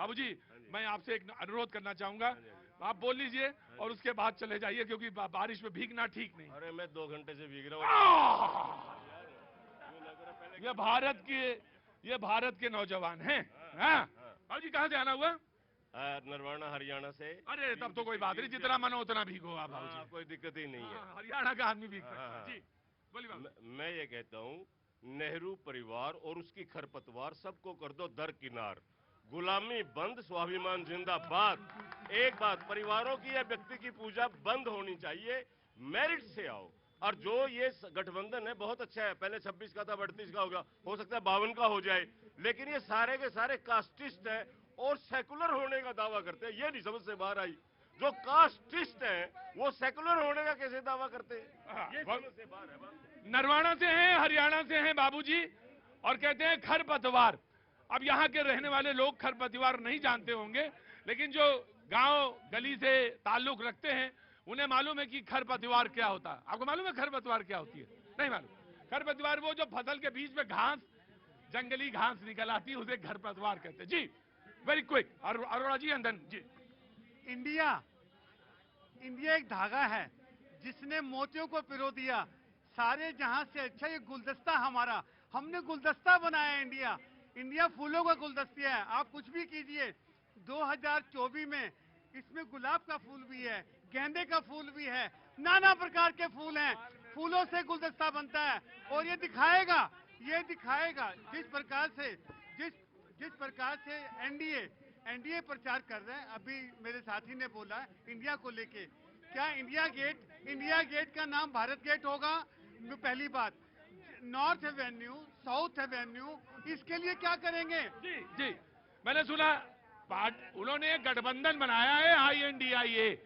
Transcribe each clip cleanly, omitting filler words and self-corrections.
बाबूजी मैं आपसे एक अनुरोध करना चाहूंगा, आप बोल लीजिए और उसके बाद चले जाइए, क्योंकि बारिश में भीगना ठीक नहीं। अरे मैं 2 घंटे से भीग रहा हूँ। ये भारत के नौजवान हैं। हाँ बाबूजी कहाँ से आना हुआ? नरवाना हरियाणा से। अरे तब तो कोई बात नहीं, जितना मन उतना भीगो आप बाबूजी, कोई दिक्कत ही नहीं है। हरियाणा का आदमी भीग सकता है। जी बोलिए। मैं ये कहता हूँ, नेहरू परिवार और उसकी खरपतवार सबको कर दो दरकिनार, गुलामी बंद, स्वाभिमान जिंदाबाद। एक बात, परिवारों की या व्यक्ति की पूजा बंद होनी चाहिए, मेरिट से आओ। और जो ये गठबंधन है बहुत अच्छा है, पहले 26 का था 38 का होगा, हो सकता है 52 का हो जाए, लेकिन ये सारे के सारे कास्टिस्ट है और सेकुलर होने का दावा करते हैं। ये नहीं समझ से बाहर आई, जो कास्टिस्ट है वो सेकुलर होने का कैसे दावा करते हैं, ये समझ से बाहर है। नरवाना से हैं, हरियाणा से हैं बाबूजी, और कहते हैं खरपतवार। अब यहाँ के रहने वाले लोग खरपतवार नहीं जानते होंगे, लेकिन जो गांव गली से ताल्लुक रखते हैं उन्हें मालूम है कि खरपतवार क्या होता है। आपको मालूम है खरपतवार क्या होती है? नहीं मालूम। खरपतवार वो जो फसल के बीच में घास, जंगली घास निकल आती है, उसे खरपतवार कहते हैं। जी वेरी क्विक अरोड़ा जी, अंदर जी। इंडिया एक धागा है जिसने मोतियों को पिरो दिया। सारे जहां से अच्छा ये गुलदस्ता हमारा, हमने गुलदस्ता बनाया इंडिया फूलों का गुलदस्ता है। आप कुछ भी कीजिए, 2024 में इसमें गुलाब का फूल भी है, गेंदे का फूल भी है, नाना प्रकार के फूल हैं। फूलों से गुलदस्ता बनता है और ये दिखाएगा जिस प्रकार से एनडीए प्रचार कर रहे हैं। अभी मेरे साथी ने बोला इंडिया को लेके, क्या इंडिया गेट का नाम भारत गेट होगा? पहली बात, नॉर्थ एवेन्यू, साउथ एवेन्यू, इसके लिए क्या करेंगे? जी मैंने सुना उन्होंने एक गठबंधन बनाया है INDIA,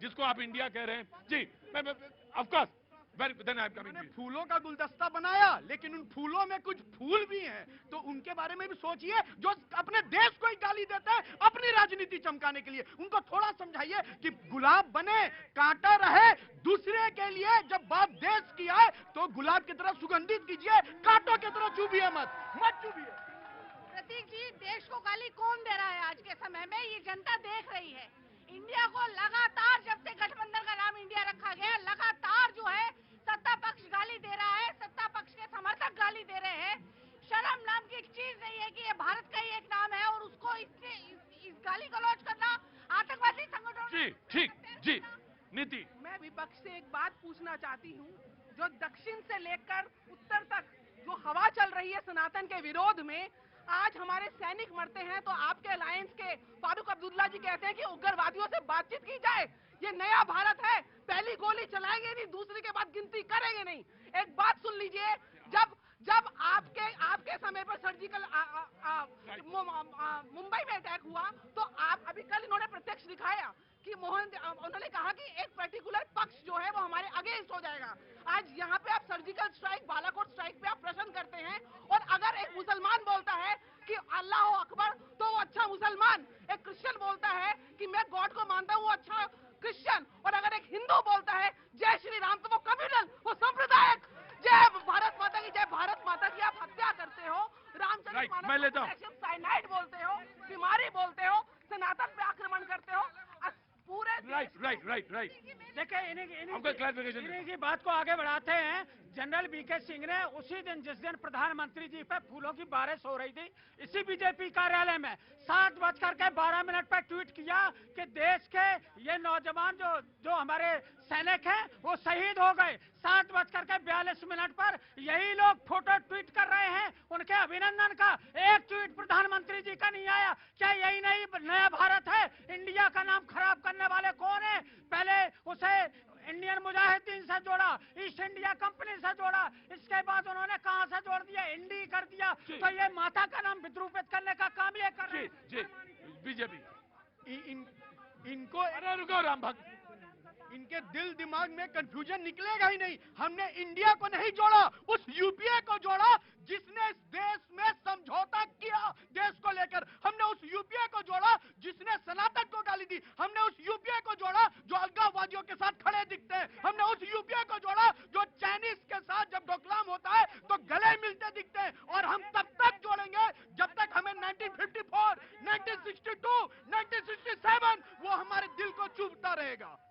जिसको आप इंडिया कह रहे हैं। जी ऑफ कोर्स, मैंने फूलों का गुलदस्ता बनाया, लेकिन उन फूलों में कुछ फूल भी हैं, तो उनके बारे में भी सोचिए, जो अपने देश को ही गाली देते हैं अपनी राजनीति चमकाने के लिए। उनको थोड़ा समझाइए कि गुलाब बने, कांटा रहे दूसरे के लिए। जब बात देश की आए तो गुलाब की तरह सुगंधित कीजिए, कांटों की तरह चुभिए मत चुभिए। प्रतीक जी, देश को गाली कौन दे रहा है आज के समय में? ये जनता देख रही है। इंडिया को लगातार, जब से गठबंधन का नाम इंडिया रखा गया, लगातार जो है सत्ता पक्ष गाली दे रहा है, सत्ता पक्ष के समर्थक गाली दे रहे हैं। शर्म नाम की एक चीज नहीं है कि ये भारत का ही एक नाम है और उसको इस गाली गलौज करना आतंकवादी संगठन। जी ठीक जी नीति। मैं विपक्ष से एक बात पूछना चाहती हूँ, जो दक्षिण से लेकर उत्तर तक जो हवा चल रही है सनातन के विरोध में, आज हमारे सैनिक मरते हैं तो आपके अलायंस के फारूक अब्दुल्ला जी कहते हैं कि उग्रवादियों से बातचीत की जाए। ये नया भारत है, पहली गोली चलाएंगे नहीं, दूसरी के बाद गिनती करेंगे नहीं। एक बात सुन लीजिए, जब आपके समय पर सर्जिकल मुंबई में अटैक हुआ, तो आप अभी कल इन्होंने प्रत्यक्ष दिखाया कि उन्होंने कहा कि एक पर्टिकुलर पक्ष जो है वो हमारे अगेंस्ट हो जाएगा। आज यहाँ पे आप सर्जिकल स्ट्राइक, बालाकोट स्ट्राइक पे आप प्रश्न करते हैं, और अगर एक मुसलमान बोलता है कि अल्लाह अकबर, तो वो अच्छा मुसलमान। एक क्रिश्चियन बोलता है कि मैं गॉड को मानता हूँ, वो अच्छा क्रिश्चियन। और अगर एक हिंदू बोलता है जय श्री राम, तो वो कम्युनल, वो सांप्रदायिक। जय भारत माता की, जय भारत माता की आप हत्या करते हो, रामचंद्र साइनाइड बोलते हो, बीमारी बोलते हो, सनातन पे आक्रमण करते हो, पूरे राइट। देखिए इन्हीं की बात को आगे बढ़ाते हैं। जनरल VK सिंह ने उसी दिन, जिस दिन प्रधानमंत्री जी पे फूलों की बारिश हो रही थी, इसी बीजेपी कार्यालय में 7:12 पर ट्वीट किया कि देश के ये नौजवान जो हमारे सैनिक हैं वो शहीद हो गए। 7:42 पर यही लोग फोटो ट्वीट कर रहे हैं उनके अभिनंदन का। एक ट्वीट प्रधानमंत्री जी का नहीं आया। क्या यही नहीं नया भारत है? इंडिया का नाम खराब करने वाले कौन है? पहले उसे इंडियन मुजाहिदीन से जोड़ा, ईस्ट इंडिया कंपनी से जोड़ा, इसके बाद उन्होंने कहां से जोड़ दिया? इंडी कर दिया। तो ये माता का नाम विद्रूपित करने का काम ये कर रहे हैं। बीजेपी इनको, अरे रुको राम भक्त, इनके दिल दिमाग में कंफ्यूजन निकलेगा ही नहीं। हमने इंडिया को नहीं जोड़ा, उस यूपीए को जोड़ा जिसने इस देश में समझौता किया देश को लेकर। हमने उस यूपीए को जोड़ा जिसने सनातन को गाली दी। हमने उस यूपीए को जोड़ा जो अलगाववादियों के साथ खड़े दिखते हैं। हमने उस यूपीए को जोड़ा जो चाइनीज के साथ जब डोकलाम होता है तो गले मिलते दिखते हैं। और हम तब तक जोड़ेंगे जब तक हमें 1954 1962, 1967 वो हमारे दिल को चुभता रहेगा।